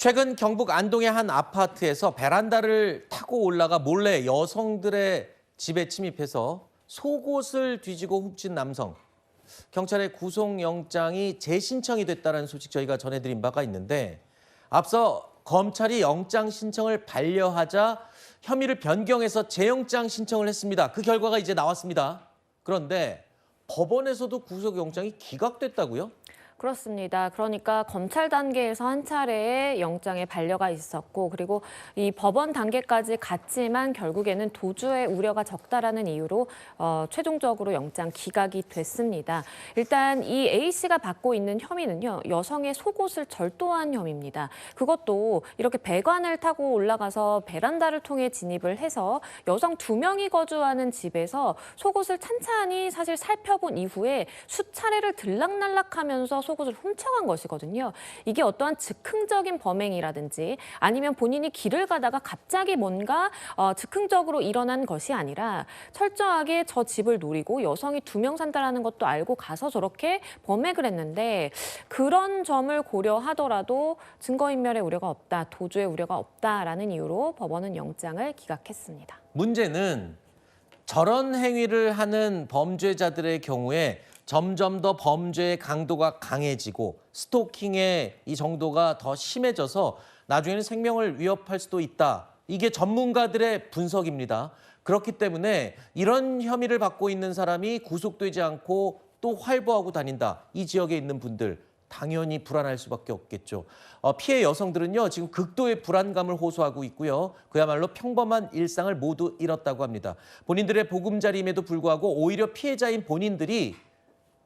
최근 경북 안동의 한 아파트에서 베란다를 타고 올라가 몰래 여성들의 집에 침입해서 속옷을 뒤지고 훔친 남성. 경찰의 구속영장이 재신청이 됐다는 소식 저희가 전해드린 바가 있는데 앞서 검찰이 영장 신청을 반려하자 혐의를 변경해서 재영장 신청을 했습니다. 그 결과가 이제 나왔습니다. 그런데 법원에서도 구속영장이 기각됐다고요? 그렇습니다. 그러니까 검찰 단계에서 한 차례의 영장의 반려가 있었고 그리고 이 법원 단계까지 갔지만 결국에는 도주의 우려가 적다라는 이유로 최종적으로 영장 기각이 됐습니다. 일단 이 A씨가 받고 있는 혐의는요. 여성의 속옷을 절도한 혐의입니다. 그것도 이렇게 배관을 타고 올라가서 베란다를 통해 진입을 해서 여성 2명이 거주하는 집에서 속옷을 찬찬히 사실 살펴본 이후에 수차례를 들락날락하면서 속옷을 훔쳐간 것이거든요. 이게 어떠한 즉흥적인 범행이라든지 아니면 본인이 길을 가다가 갑자기 뭔가 즉흥적으로 일어난 것이 아니라 철저하게 저 집을 노리고 여성이 2명 산다라는 것도 알고 가서 저렇게 범행을 했는데 그런 점을 고려하더라도 증거인멸의 우려가 없다, 도주의 우려가 없다라는 이유로 법원은 영장을 기각했습니다. 문제는 저런 행위를 하는 범죄자들의 경우에 점점 더 범죄의 강도가 강해지고 스토킹의 이 정도가 더 심해져서 나중에는 생명을 위협할 수도 있다. 이게 전문가들의 분석입니다. 그렇기 때문에 이런 혐의를 받고 있는 사람이 구속되지 않고 또 활보하고 다닌다. 이 지역에 있는 분들 당연히 불안할 수밖에 없겠죠. 피해 여성들은요 지금 극도의 불안감을 호소하고 있고요. 그야말로 평범한 일상을 모두 잃었다고 합니다. 본인들의 보금자리임에도 불구하고 오히려 피해자인 본인들이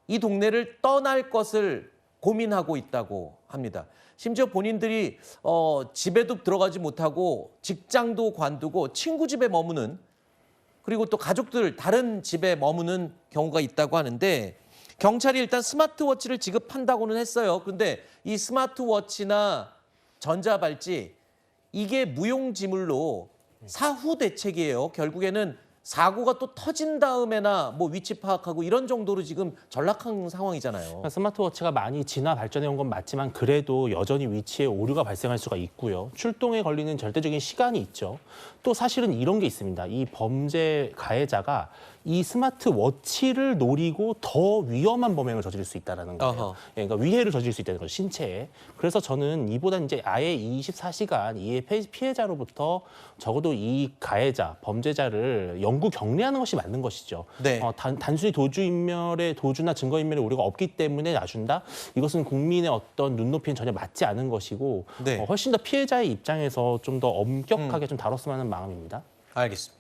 이 동네를 떠날 것을 고민하고 있다고 합니다. 심지어 본인들이 집에도 들어가지 못하고 직장도 관두고 친구 집에 머무는 그리고 또 가족들 다른 집에 머무는 경우가 있다고 하는데 경찰이 일단 스마트워치를 지급한다고는 했어요. 그런데 이 스마트워치나 전자발찌 이게 무용지물로 사후 대책이에요. 결국에는 사고가 또 터진 다음에나 뭐 위치 파악하고 이런 정도로 지금 전락한 상황이잖아요. 스마트워치가 많이 진화 발전해 온 건 맞지만 그래도 여전히 위치에 오류가 발생할 수가 있고요. 출동에 걸리는 절대적인 시간이 있죠. 또 사실은 이런 게 있습니다. 이 범죄 가해자가 이 스마트워치를 노리고 더 위험한 범행을 저지를 수 있다는 거예요. 그러니까 위해를 저지를 수 있다는 거죠, 신체에. 그래서 저는 이보다 이제 아예 24시간 이 피해자로부터 적어도 이 가해자, 범죄자를 영구 격리하는 것이 맞는 것이죠. 네. 단순히 도주나 증거인멸의 우려가 없기 때문에 놔준다? 이것은 국민의 어떤 눈높이는 전혀 맞지 않은 것이고 네. 훨씬 더 피해자의 입장에서 좀 더 엄격하게 좀 다뤘으면 하는 마음입니다. 알겠습니다.